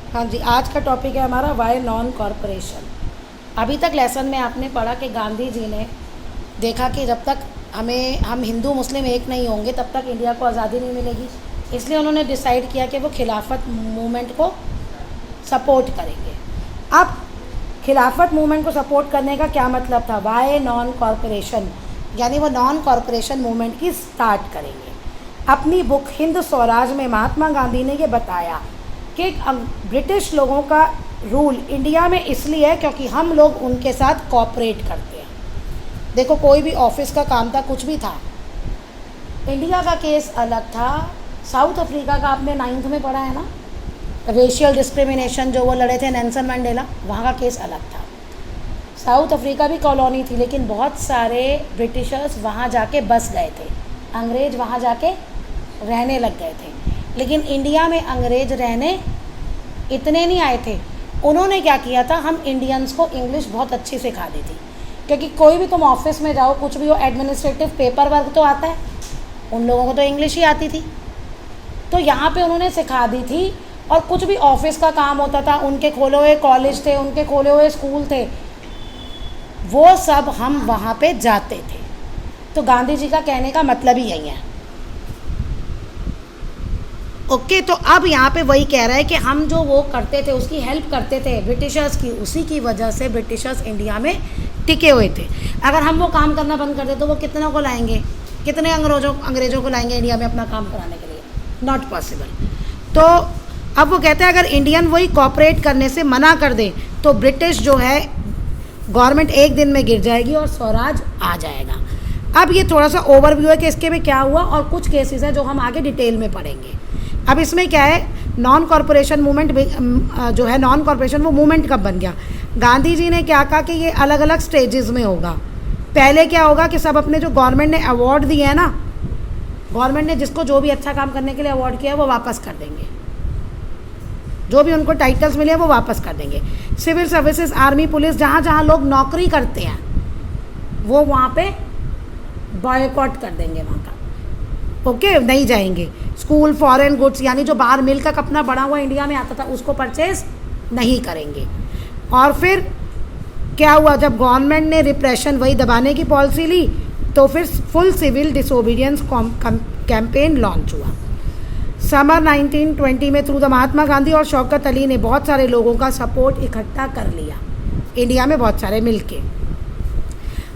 हाँ जी, आज का टॉपिक है हमारा वाई नॉन कॉरपोरेशन। अभी तक लेसन में आपने पढ़ा कि गांधी जी ने देखा कि जब तक हम हिंदू मुस्लिम एक नहीं होंगे तब तक इंडिया को आज़ादी नहीं मिलेगी। इसलिए उन्होंने डिसाइड किया कि वो खिलाफत मूवमेंट को सपोर्ट करेंगे। अब खिलाफत मूवमेंट को सपोर्ट करने का क्या मतलब था? वाई नॉन कॉरपोरेशन, यानी वो नॉन कॉरपोरेशन मूवमेंट की स्टार्ट करेंगे। अपनी बुक हिंद स्वराज में महात्मा गांधी ने ये बताया कि ब्रिटिश लोगों का रूल इंडिया में इसलिए है क्योंकि हम लोग उनके साथ कॉपरेट करते हैं। देखो, कोई भी ऑफिस का काम था, कुछ भी था, इंडिया का केस अलग था। साउथ अफ्रीका का आपने 9th में पढ़ा है ना, रेशियल डिस्क्रिमिनेशन जो वो लड़े थे नेल्सन मंडेला, वहाँ का केस अलग था। साउथ अफ्रीका भी कॉलोनी थी, लेकिन बहुत सारे ब्रिटिशर्स वहाँ जाके बस गए थे, अंग्रेज़ वहाँ जाके रहने लग गए थे। लेकिन इंडिया में अंग्रेज रहने इतने नहीं आए थे। उन्होंने क्या किया था, हम इंडियंस को इंग्लिश बहुत अच्छी सिखा दी थी, क्योंकि कोई भी तुम ऑफिस में जाओ, कुछ भी हो, एडमिनिस्ट्रेटिव पेपर वर्क तो आता है, उन लोगों को तो इंग्लिश ही आती थी। तो यहाँ पे उन्होंने सिखा दी थी। और कुछ भी ऑफिस का काम होता था, उनके खोले हुए कॉलेज थे, उनके खोले हुए स्कूल थे, वो सब हम वहाँ पे जाते थे। तो गांधी जी का कहने का मतलब ही यही है। ओके, तो अब यहाँ पे वही कह रहा है कि हम जो वो करते थे, उसकी हेल्प करते थे ब्रिटिशर्स की, उसी की वजह से ब्रिटिशर्स इंडिया में टिके हुए थे। अगर हम वो काम करना बंद कर दे तो वो कितनों को लाएंगे, कितने अंग्रेज़ों को लाएंगे इंडिया में अपना काम कराने के लिए? Not possible. तो अब वो कहते हैं अगर इंडियन वही कॉपरेट करने से मना कर दे तो ब्रिटिश जो है गवर्नमेंट एक दिन में गिर जाएगी और स्वराज आ जाएगा। अब ये थोड़ा सा ओवरव्यू है कि इसके में क्या हुआ, और कुछ केसेस हैं जो हम आगे डिटेल में पढ़ेंगे। अब इसमें क्या है, नॉन कॉरपोरेशन मूवमेंट जो है, नॉन कॉरपोरेशन वो मूवमेंट कब बन गया? गांधी जी ने क्या कहा कि ये अलग अलग स्टेजेस में होगा। पहले क्या होगा कि सब अपने जो गवर्नमेंट ने अवार्ड दिए हैं ना, गवर्नमेंट ने जिसको जो भी अच्छा काम करने के लिए अवार्ड किया है वो वापस कर देंगे, जो भी उनको टाइटल्स मिले हैं वो वापस कर देंगे। सिविल सर्विसेज, आर्मी, पुलिस, जहाँ जहाँ लोग नौकरी करते हैं वो वहाँ पे बॉयकॉट कर देंगे, वहाँ का ओके नहीं जाएंगे। स्कूल, फॉरेन गुड्स, यानी जो बाहर मिल का अपना बड़ा हुआ इंडिया में आता था उसको परचेज नहीं करेंगे। और फिर क्या हुआ, जब गवर्नमेंट ने रिप्रेशन वही दबाने की पॉलिसी ली तो फिर full civil disobedience campaign launch हुआ। समर 1920 में थ्रू द महात्मा गांधी और शौकत अली ने बहुत सारे लोगों का सपोर्ट इकट्ठा कर लिया इंडिया में, बहुत सारे मिलके।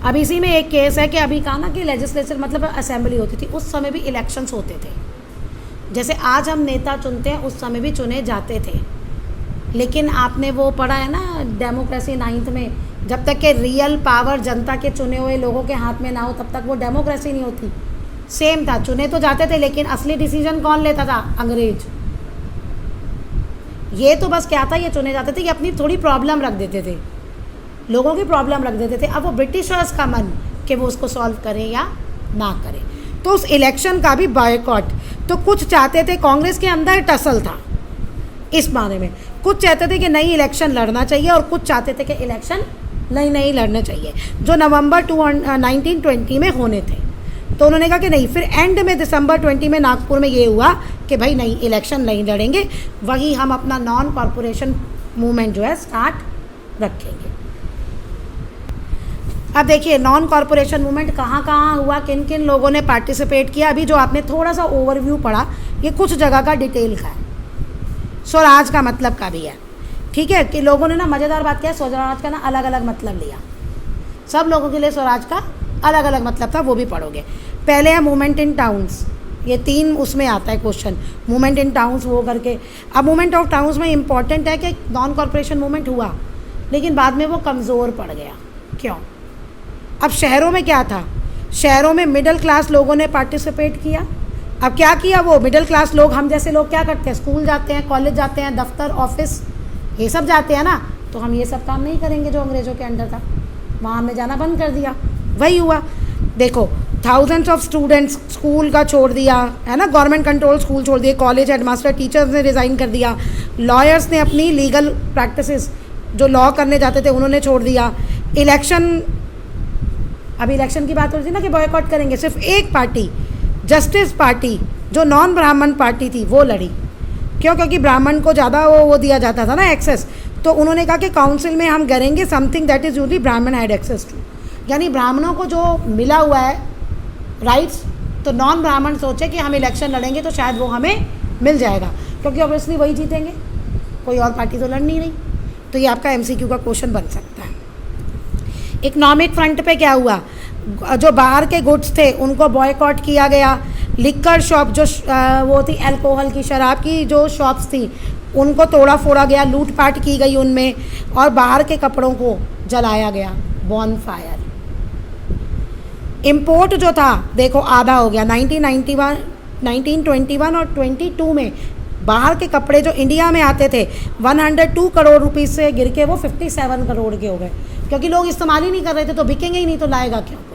अब इसी में एक केस है कि अभी कहा ना कि लेजिस्लेचर मतलब असेंबली होती थी, उस समय भी इलेक्शंस होते थे। जैसे आज हम नेता चुनते हैं, उस समय भी चुने जाते थे। लेकिन आपने वो पढ़ा है ना डेमोक्रेसी 9th में, जब तक कि रियल पावर जनता के चुने हुए लोगों के हाथ में ना हो तब तक वो डेमोक्रेसी नहीं होती। सेम था, चुने तो जाते थे लेकिन असली डिसीजन कौन लेता था? अंग्रेज। ये तो बस क्या था, ये चुने जाते थे, ये अपनी थोड़ी प्रॉब्लम रख देते थे, लोगों की प्रॉब्लम रख देते थे। अब वो ब्रिटिशर्स का मन कि वो उसको सॉल्व करें या ना करें। तो उस इलेक्शन का भी बॉयकॉट, तो कुछ चाहते थे, कांग्रेस के अंदर टसल था इस बारे में, कुछ चाहते थे कि नई इलेक्शन लड़ना चाहिए और कुछ चाहते थे कि इलेक्शन नहीं लड़ने चाहिए, जो नवंबर 1920 में होने थे। तो उन्होंने कहा कि नहीं, फिर एंड में दिसंबर 20 में नागपुर में ये हुआ कि भाई नहीं, इलेक्शन नहीं लड़ेंगे, वही हम अपना नॉन कॉरपोरेशन मूवमेंट जो है स्टार्ट रखेंगे। अब देखिए नॉन कॉरपोरेशन मूवमेंट कहाँ कहाँ हुआ, किन किन लोगों ने पार्टिसिपेट किया। अभी जो आपने थोड़ा सा ओवरव्यू पढ़ा, ये कुछ जगह का डिटेल का है, स्वराज का मतलब का भी है, ठीक है। कि लोगों ने ना मज़ेदार बात किया, स्वराज का ना अलग अलग मतलब लिया, सब लोगों के लिए स्वराज का अलग अलग मतलब था, वो भी पढ़ोगे। पहले है मूवमेंट इन टाउन्स, ये 3 उसमें आता है क्वेश्चन, मूवमेंट इन टाउन्स वो करके। अब मूवमेंट ऑफ टाउन्स में इंपॉर्टेंट है कि नॉन कॉरपोरेशन मूवमेंट हुआ लेकिन बाद में वो कमज़ोर पड़ गया। क्यों? अब शहरों में क्या था, शहरों में मिडिल क्लास लोगों ने पार्टिसिपेट किया। अब क्या किया, वो मिडिल क्लास लोग, हम जैसे लोग क्या करते हैं, स्कूल जाते हैं, कॉलेज जाते हैं, दफ्तर, ऑफिस, ये सब जाते हैं ना, तो हम ये सब काम नहीं करेंगे जो अंग्रेज़ों के अंडर था, वहाँ हमने जाना बंद कर दिया। वही हुआ, देखो थाउजेंड्स ऑफ स्टूडेंट्स स्कूल का छोड़ दिया, है ना, गवर्नमेंट कंट्रोल स्कूल छोड़ दिए, कॉलेज, हेडमास्टर, टीचर्स ने रिज़ाइन कर दिया, लॉयर्स ने अपनी लीगल प्रैक्टिसेस जो लॉ करने जाते थे उन्होंने छोड़ दिया। इलेक्शन, अभी इलेक्शन की बात हो रही थी ना कि बॉयकॉट करेंगे, सिर्फ एक पार्टी, जस्टिस पार्टी, जो नॉन ब्राह्मण पार्टी थी, वो लड़ी क्यों? क्योंकि ब्राह्मण को ज़्यादा वो दिया जाता था ना एक्सेस। तो उन्होंने कहा कि काउंसिल में हम करेंगे समथिंग दैट इज़ ओनली ब्राह्मण हैड एक्सेस टू, यानी ब्राह्मणों को जो मिला हुआ है राइट्स, तो नॉन ब्राह्मण सोचे कि हम इलेक्शन लड़ेंगे तो शायद वो हमें मिल जाएगा, क्योंकि ऑब्वियसली वही जीतेंगे, कोई और पार्टी तो लड़ नहीं रही। तो ये आपका MCQ का क्वेश्चन बन सकता है। इकोनॉमिक फ्रंट पे क्या हुआ? जो बाहर के गुड्स थे उनको बॉयकॉट किया गया। लिक्कर शॉप जो वो थी अल्कोहल की, शराब की जो शॉप्स थी उनको तोड़ा फोड़ा गया, लूटपाट की गई उनमें, और बाहर के कपड़ों को जलाया गया, बॉनफायर। इंपोर्ट जो था देखो आधा हो गया। 1921 और 22 में बाहर के कपड़े जो इंडिया में आते थे 102 करोड़ रुपीस से गिर के वो 57 करोड़ के हो गए, क्योंकि लोग इस्तेमाल ही नहीं कर रहे थे, तो बिकेंगे ही नहीं, तो लाएगा क्या कोई।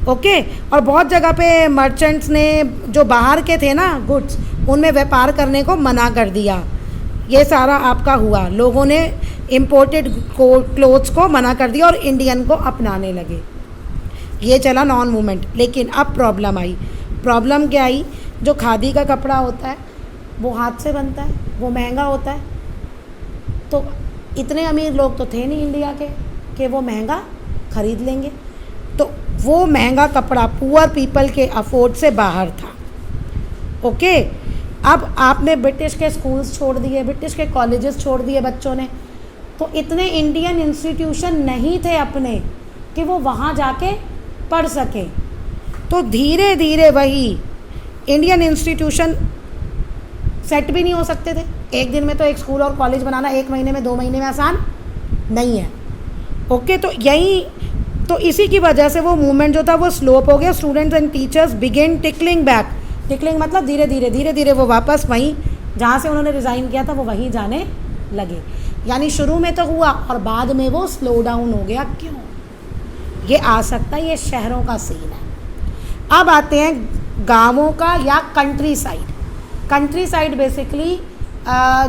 ओके। और बहुत जगह पे मर्चेंट्स ने जो बाहर के थे ना गुड्स, उनमें व्यापार करने को मना कर दिया। ये सारा आपका हुआ, लोगों ने इम्पोर्टेड क्लोथ्स को मना कर दिया और इंडियन को अपनाने लगे। ये चला नॉन मूवमेंट। लेकिन अब प्रॉब्लम आई। प्रॉब्लम क्या आई? जो खादी का कपड़ा होता है वो हाथ से बनता है, वो महंगा होता है, तो इतने अमीर लोग तो थे नहीं इंडिया के कि वो महंगा खरीद लेंगे, तो वो महंगा कपड़ा पुअर पीपल के अफोर्ड से बाहर था। ओके। अब आपने ब्रिटिश के स्कूल्स छोड़ दिए, ब्रिटिश के कॉलेजेस छोड़ दिए बच्चों ने, तो इतने इंडियन इंस्टीट्यूशन नहीं थे अपने कि वो वहाँ जाके पढ़ सके। तो धीरे धीरे वही इंडियन इंस्टीट्यूशन सेट भी नहीं हो सकते थे। एक दिन में तो एक स्कूल और कॉलेज बनाना 1 महीने में 2 महीने में आसान नहीं है। ओके। तो यही तो इसी की वजह से वो मूवमेंट जो था वो स्लोप हो गया। Students and teachers begin tickling back. Tickling मतलब धीरे धीरे वो वापस वहीं जहाँ से उन्होंने रिज़ाइन किया था वो वहीं जाने लगे। यानी शुरू में तो हुआ और बाद में वो स्लो डाउन हो गया। क्यों? ये आ सकता है, ये शहरों का सीन है। अब आते हैं गांवों का या country side. Country side basically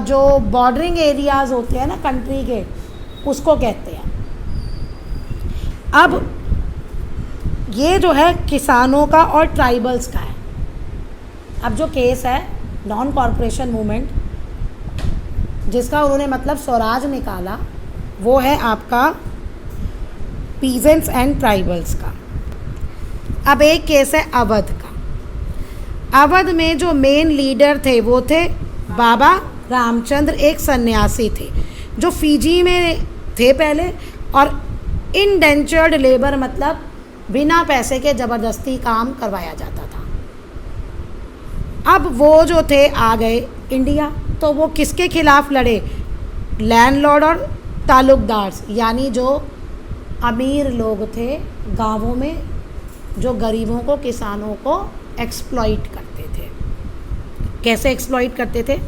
जो बॉर्डरिंग एरियाज़ होते हैं ना कंट्री के, उसको कहते हैं। अब ये जो है किसानों का और ट्राइबल्स का है। अब जो केस है नॉन कॉरपोरेशन मूवमेंट, जिसका उन्होंने मतलब स्वराज निकाला, वो है आपका पीजेंट्स एंड ट्राइबल्स का। अब एक केस है अवध का। अवध में जो मेन लीडर थे वो थे बाबा रामचंद्र, एक सन्यासी थे जो फिजी में थे पहले, और इंडेंचर्ड लेबर मतलब बिना पैसे के ज़बरदस्ती काम करवाया जाता था। अब वो जो थे आ गए इंडिया, तो वो किसके खिलाफ लड़े? लैंडलॉर्ड और ताल्लुकदार्स, यानी जो अमीर लोग थे गांवों में, जो गरीबों को, किसानों को एक्सप्लॉइट करते थे। कैसे एक्सप्लॉइट करते थे?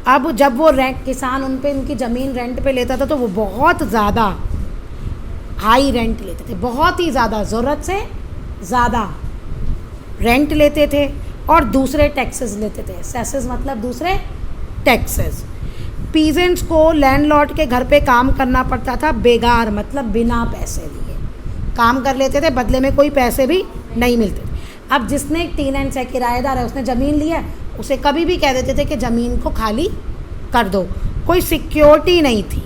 अब जब वो किसान उन पे उनकी ज़मीन रेंट पे लेता था तो वो बहुत ज़्यादा हाई रेंट लेते थे, बहुत ही ज़्यादा, ज़रूरत से ज़्यादा रेंट लेते थे और दूसरे टैक्सेस लेते थे। सेसेस मतलब दूसरे टैक्सेस। पीजेंट्स को लैंडलॉर्ड के घर पे काम करना पड़ता था, बेगार मतलब बिना पैसे लिए काम कर लेते थे, बदले में कोई पैसे भी नहीं मिलते थे। अब जिसने टेनेंट्स है, किराएदार है, उसने ज़मीन ली है, उसे कभी भी कह देते थे कि ज़मीन को खाली कर दो, कोई सिक्योरिटी नहीं थी।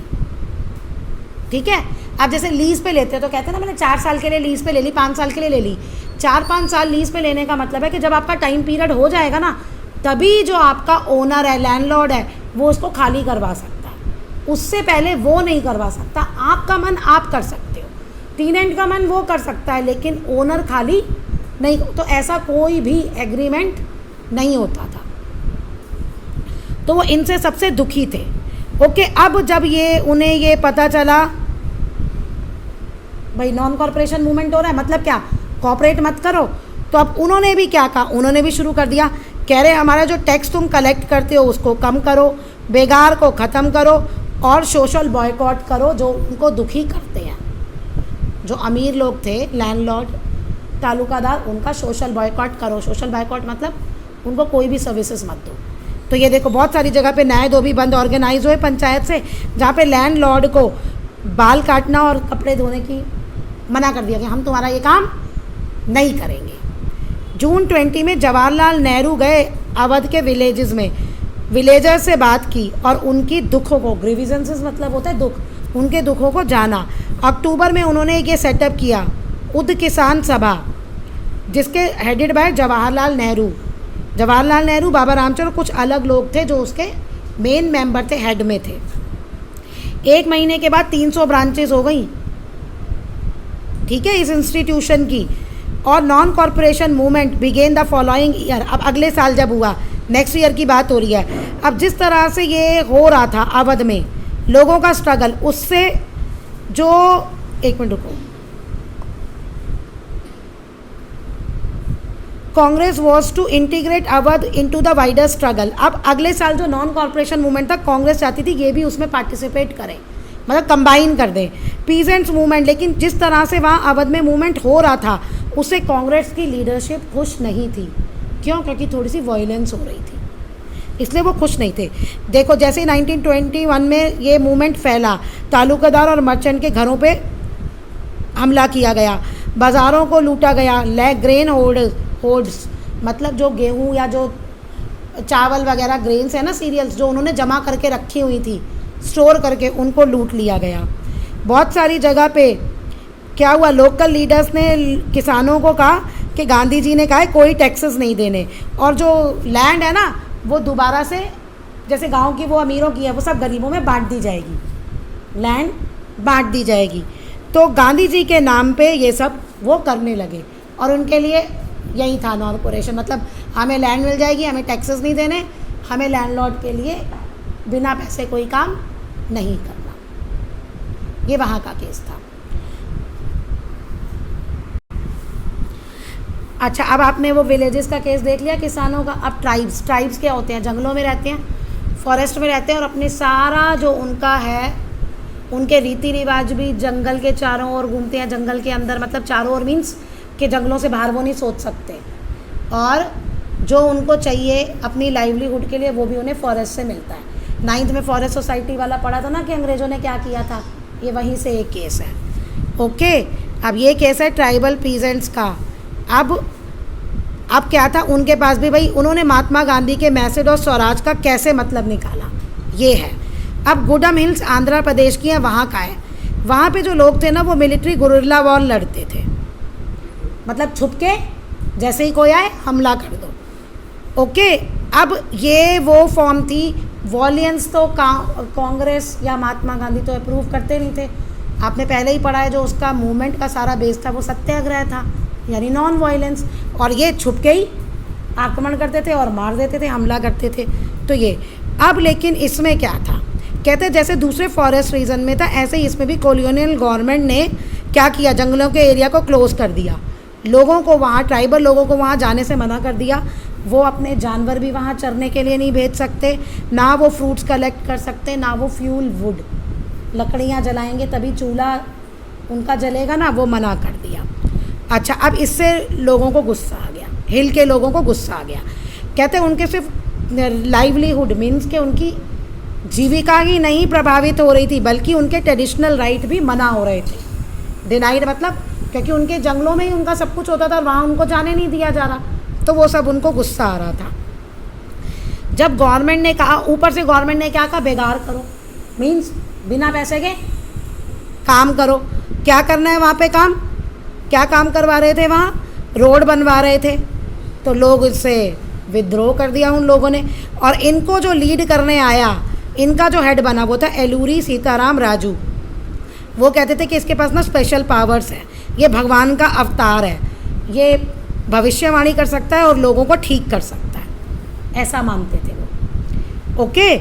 ठीक है। अब जैसे लीज़ पे लेते हैं तो कहते हैं ना मैंने 4 साल के लिए लीज़ पे ले ली, 5 साल के लिए ले ली। 4-5 साल लीज़ पे लेने का मतलब है कि जब आपका टाइम पीरियड हो जाएगा ना, तभी जो आपका ओनर है, लैंडलॉर्ड है, वो उसको खाली करवा सकता है, उससे पहले वो नहीं करवा सकता। आपका मन आप कर सकते हो, टेनेंट का मन वो कर सकता है, लेकिन ओनर खाली नहीं। तो ऐसा कोई भी एग्रीमेंट नहीं होता था। तो वो इनसे सबसे दुखी थे। ओके। अब जब ये उन्हें ये पता चला भाई नॉन कॉरपोरेशन मूवमेंट हो रहा है, मतलब क्या, कॉपरेट मत करो, तो अब उन्होंने भी क्या कहा, उन्होंने भी शुरू कर दिया, कह रहे हमारा जो टैक्स तुम कलेक्ट करते हो उसको कम करो, बेगार को ख़त्म करो और सोशल बॉयकॉट करो जो उनको दुखी करते हैं। जो अमीर लोग थे, लैंडलॉर्ड, तालुकादार, उनका सोशल बॉयकॉट करो। सोशल बॉयकॉट मतलब उनको कोई भी सर्विसेज मत दो। तो ये देखो बहुत सारी जगह पे न्याय धोबी बंद ऑर्गेनाइज हुए पंचायत से, जहाँ पे लैंडलॉर्ड को बाल काटना और कपड़े धोने की मना कर दिया कि हम तुम्हारा ये काम नहीं करेंगे। जून 20 में जवाहरलाल नेहरू गए अवध के विलेजेस में, विलेजर से बात की और उनकी दुखों को, ग्रीविजेंसेस मतलब होता है दुख, उनके दुखों को जाना। अक्टूबर में उन्होंने ये सेटअप किया उद किसान सभा, जिसके हेडेड बाय जवाहरलाल नेहरू, बाबा रामचंद्र, कुछ अलग लोग थे जो उसके मेन मेंबर थे, हेड में थे। 1 महीने के बाद 300 ब्रांचेस हो गई, ठीक है, इस इंस्टीट्यूशन की। और non corporation movement began the following year, अब अगले साल जब हुआ, नेक्स्ट ईयर की बात हो रही है। अब जिस तरह से ये हो रहा था अवध में लोगों का स्ट्रगल, उससे जो, एक मिनट रुको, Congress was to integrate Awadh into the wider struggle. अब अगले साल जो नॉन कॉरपोरेशन मूवमेंट था, कांग्रेस चाहती थी ये भी उसमें पार्टिसिपेट करें, मतलब कंबाइन कर दें पीजेंट्स मूवमेंट। लेकिन जिस तरह से वहाँ अवध में मूवमेंट हो रहा था उससे कांग्रेस की लीडरशिप खुश नहीं थी। क्यों? क्योंकि थोड़ी सी वायलेंस हो रही थी, इसलिए वो खुश नहीं थे। देखो जैसे 1921 में ये मूवमेंट फैला, तालुकादार और मर्चेंट के घरों पे हमला किया गया, बाज़ारों को लूटा गया, ग्रेन होल्ड्स मतलब जो गेहूँ या जो चावल वगैरह ग्रेन्स है ना, सीरियल्स जो उन्होंने जमा करके रखी हुई थी स्टोर करके, उनको लूट लिया गया। बहुत सारी जगह पे क्या हुआ, लोकल लीडर्स ने किसानों को कहा कि गांधी जी ने कहा है कोई टैक्सेस नहीं देने, और जो लैंड है ना वो दोबारा से जैसे गांव की वो अमीरों की है वो सब गरीबों में बांट दी जाएगी, लैंड बांट दी जाएगी। तो गांधी जी के नाम पे ये सब वो करने लगे, और उनके लिए यही था नॉन कॉरपोरेशन, मतलब हमें लैंड मिल जाएगी, हमें टैक्सेस नहीं देने, हमें लैंडलॉर्ड के लिए बिना पैसे कोई काम नहीं करना। ये वहाँ का केस था। अच्छा, अब आपने वो विलेजेस का केस देख लिया किसानों का। अब ट्राइब्स क्या होते हैं? जंगलों में रहते हैं, फॉरेस्ट में रहते हैं, और अपने सारा जो उनका है, उनके रीति रिवाज भी जंगल के चारों ओर घूमते हैं, जंगल के अंदर, मतलब चारों ओर मीन्स कि जंगलों से बाहर वो नहीं सोच सकते, और जो उनको चाहिए अपनी लाइवलीहुड के लिए वो भी उन्हें फॉरेस्ट से मिलता है। 9th में फॉरेस्ट सोसाइटी वाला पढ़ा था ना कि अंग्रेज़ों ने क्या किया था, ये वहीं से एक केस है। ओके, अब ये केस है ट्राइबल पीजेंट्स का। अब क्या था उनके पास भी, भाई उन्होंने महात्मा गांधी के मैसेज और स्वराज का कैसे मतलब निकाला, ये है। अब गुडम हिल्स आंध्र प्रदेश की है, वहाँ का है। वहाँ पे जो लोग थे ना वो मिलिट्री गुरिल्ला वॉर लड़ते थे, मतलब छुप के जैसे ही कोई आए हमला कर दो। ओके, अब ये वो फॉर्म थी। वॉलियंस तो कांग्रेस या महात्मा गांधी तो अप्रूव करते नहीं थे। आपने पहले ही पढ़ा है जो उसका मूवमेंट का सारा बेस था वो सत्याग्रह था, यानी नॉन वायलेंस, और ये छुप के ही आक्रमण करते थे और मार देते थे, हमला करते थे। तो ये अब लेकिन इसमें क्या था, कहते जैसे दूसरे फॉरेस्ट रीजन में था ऐसे ही इसमें भी कॉलोनियल गवर्नमेंट ने क्या किया, जंगलों के एरिया को क्लोज़ कर दिया, लोगों को वहाँ, ट्राइबल लोगों को वहाँ जाने से मना कर दिया। वो अपने जानवर भी वहाँ चरने के लिए नहीं भेज सकते, ना वो फ्रूट्स कलेक्ट कर सकते, ना वो फ्यूल वुड, लकड़ियाँ जलाएंगे तभी चूल्हा उनका जलेगा ना, वो मना कर दिया। अच्छा, अब इससे लोगों को गुस्सा आ गया, हिल के लोगों को गुस्सा आ गया। कहते हैं उनके सिर्फ लाइवलीहुड मीन्स के उनकी जीविका ही नहीं प्रभावित हो रही थी, बल्कि उनके ट्रेडिशनल राइट भी मना हो रहे थे। डिनाइड मतलब क्योंकि उनके जंगलों में ही उनका सब कुछ होता था, वहाँ उनको जाने नहीं दिया जा रहा, तो वो सब उनको गुस्सा आ रहा था। जब गवर्नमेंट ने कहा, ऊपर से गवर्नमेंट ने क्या कहा, बेगार करो, मीन्स बिना पैसे के काम करो। क्या करना है वहाँ पे काम, क्या काम करवा रहे थे वहाँ, रोड बनवा रहे थे। तो लोग इससे विद्रोह कर दिया उन लोगों ने, और इनको जो लीड करने आया, इनका जो हेड बना वो था एलूरी सीताराम राजू। वो कहते थे कि इसके पास ना स्पेशल पावर्स है, ये भगवान का अवतार है, ये भविष्यवाणी कर सकता है और लोगों को ठीक कर सकता है, ऐसा मानते थे वो। ओके,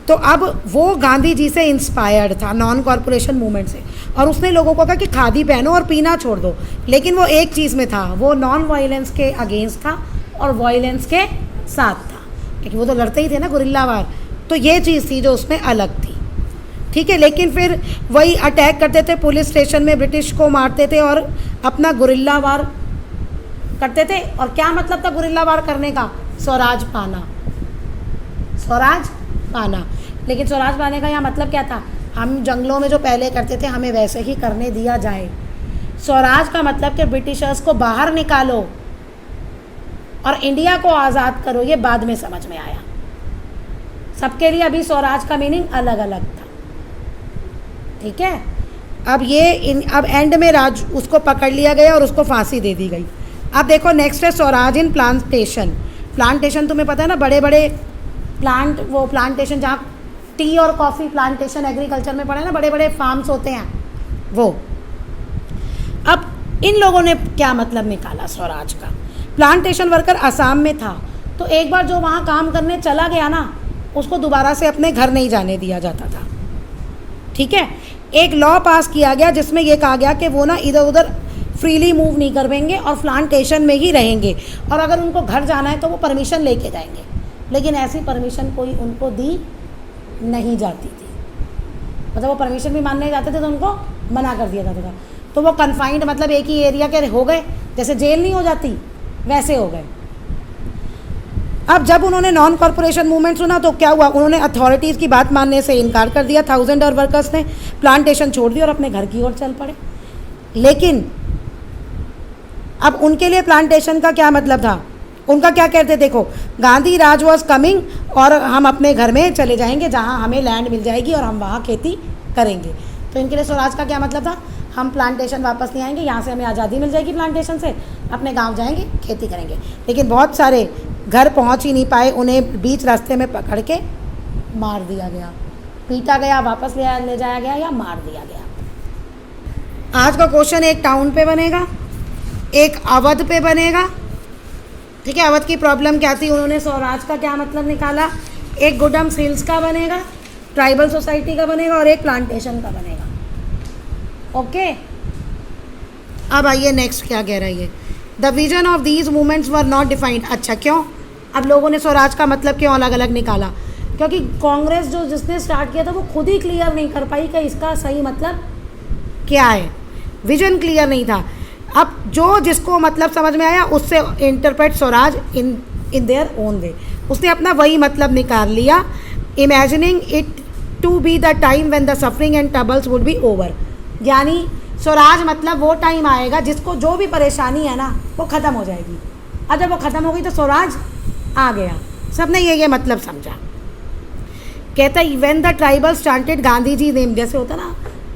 तो अब वो गांधी जी से इंस्पायर्ड था, नॉन कॉरपोरेशन मूवमेंट से, और उसने लोगों को कहा कि खादी पहनो और पीना छोड़ दो। लेकिन वो एक चीज़ में था, वो नॉन वायलेंस के अगेंस्ट था और वायलेंस के साथ था, क्योंकि वो तो लड़ते ही थे ना गुरिल्ला वार। तो ये चीज़ थी जो उसमें अलग थी, ठीक है। लेकिन फिर वही अटैक करते थे पुलिस स्टेशन में, ब्रिटिश को मारते थे और अपना गुरिल्ला वार करते थे। और क्या मतलब था गुरिल्ला वार करने का, स्वराज पाना, स्वराज पाना। लेकिन स्वराज पाने का यहाँ मतलब क्या था, हम जंगलों में जो पहले करते थे हमें वैसे ही करने दिया जाए। स्वराज का मतलब कि ब्रिटिशर्स को बाहर निकालो और इंडिया को आज़ाद करो, ये बाद में समझ में आया। सबके लिए अभी स्वराज का मीनिंग अलग अलग था, ठीक है। अब अब एंड में राज उसको पकड़ लिया गया और उसको फांसी दे दी गई। अब देखो नेक्स्ट है स्वराज इन प्लांटेशन। प्लांटेशन तुम्हें पता है ना, बड़े बड़े वो प्लांटेशन जहाँ टी और कॉफ़ी प्लांटेशन एग्रीकल्चर में पढ़ा है ना, बड़े बड़े फार्म्स होते हैं वो। अब इन लोगों ने क्या मतलब निकाला स्वराज का। प्लांटेशन वर्कर असम में था, तो एक बार जो वहाँ काम करने चला गया ना, उसको दोबारा से अपने घर नहीं जाने दिया जाता था, ठीक है। एक लॉ पास किया गया जिसमें ये कहा गया कि वो ना इधर उधर फ्रीली मूव नहीं कर पाएंगे और प्लांटेशन में ही रहेंगे, और अगर उनको घर जाना है तो वो परमिशन लेके जाएंगे, लेकिन ऐसी परमिशन कोई उनको दी नहीं जाती थी। मतलब वो परमिशन भी मानने जाते थे तो उनको मना कर दिया जाता था। तो वो कन्फाइंड मतलब एक ही एरिया के हो गए, जैसे जेल नहीं हो जाती वैसे हो गए। अब जब उन्होंने नॉन कॉरपोरेशन मूवमेंट सुना तो क्या हुआ, उन्होंने अथॉरिटीज़ की बात मानने से इनकार कर दिया। 1000 और वर्कर्स ने प्लांटेशन छोड़ दी और अपने घर की ओर चल पड़े। लेकिन अब उनके लिए प्लांटेशन का क्या मतलब था, उनका क्या कहते, देखो गांधी राज वॉज कमिंग, और हम अपने घर में चले जाएंगे जहां हमें लैंड मिल जाएगी और हम वहां खेती करेंगे। तो इनके लिए स्वराज का क्या मतलब था, हम प्लांटेशन वापस नहीं आएंगे, यहाँ से हमें आज़ादी मिल जाएगी प्लांटेशन से, अपने गांव जाएंगे खेती करेंगे। लेकिन बहुत सारे घर पहुँच ही नहीं पाए, उन्हें बीच रास्ते में पकड़ के मार दिया गया, पीटा गया, वापस ले जाया गया या मार दिया गया। आज का क्वेश्चन एक टाउन पे बनेगा, एक अवध पे बनेगा, ठीक है। अवध की प्रॉब्लम क्या थी, उन्होंने स्वराज का क्या मतलब निकाला, एक गुडम्स हिल्स का बनेगा, ट्राइबल सोसाइटी का बनेगा, और एक प्लांटेशन का बनेगा। ओके, अब आइए नेक्स्ट क्या कह रहा है ये, the vision of these movements were not defined. अच्छा, क्यों अब लोगों ने स्वराज का मतलब क्यों अलग अलग निकाला, क्योंकि कांग्रेस जो जिसने स्टार्ट किया था वो खुद ही क्लियर नहीं कर पाई कि इसका सही मतलब क्या है, विजन क्लियर नहीं था। अब जो जिसको मतलब समझ में आया उससे interpret Swaraj in their own way, उसने अपना वही मतलब निकाल लिया। Imagining it to be the time when the suffering and troubles would be over, यानी स्वराज मतलब वो टाइम आएगा जिसको जो भी परेशानी है ना वो ख़त्म हो जाएगी, और जब वो ख़त्म हो गई तो स्वराज आ गया। सबने ये मतलब समझा। कहता है when the tribals chanted Gandhi ji name, जैसे होता ना,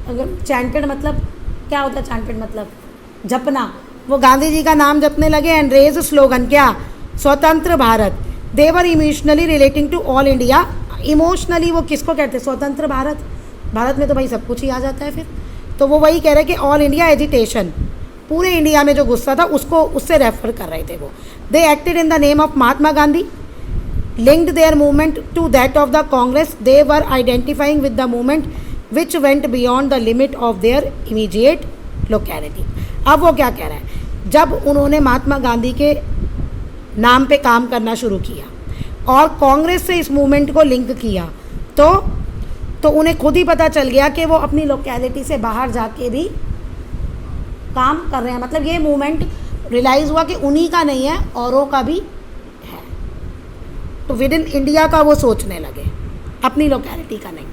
अगर चैंटेड मतलब क्या होता है, चैंटेड मतलब जपना, वो गांधी जी का नाम जपने लगे। एंड रेज स्लोगन क्या, स्वतंत्र Bharat. They were emotionally relating to all India, emotionally वो किसको कहते हैं, स्वतंत्र भारत। भारत में तो भाई सब कुछ ही आ जाता है फिर, तो वो वही कह रहे कि ऑल इंडिया एजिटेशन, पूरे इंडिया में जो गुस्सा था उसको उससे रेफर कर रहे थे वो। दे acted in the name of Mahatma Gandhi, linked their movement to that of the Congress. They were identifying with the movement which went beyond the limit of their immediate locality. अब वो क्या कह रहा है, जब उन्होंने महात्मा गांधी के नाम पे काम करना शुरू किया और कांग्रेस से इस मूवमेंट को लिंक किया, तो उन्हें खुद ही पता चल गया कि वो अपनी लोकेलिटी से बाहर जाके भी काम कर रहे हैं। मतलब ये मूवमेंट रियलाइज़ हुआ कि उन्हीं का नहीं है, औरों का भी, तो विद इन इंडिया का वो सोचने लगे, अपनी लोकेलिटी का नहीं।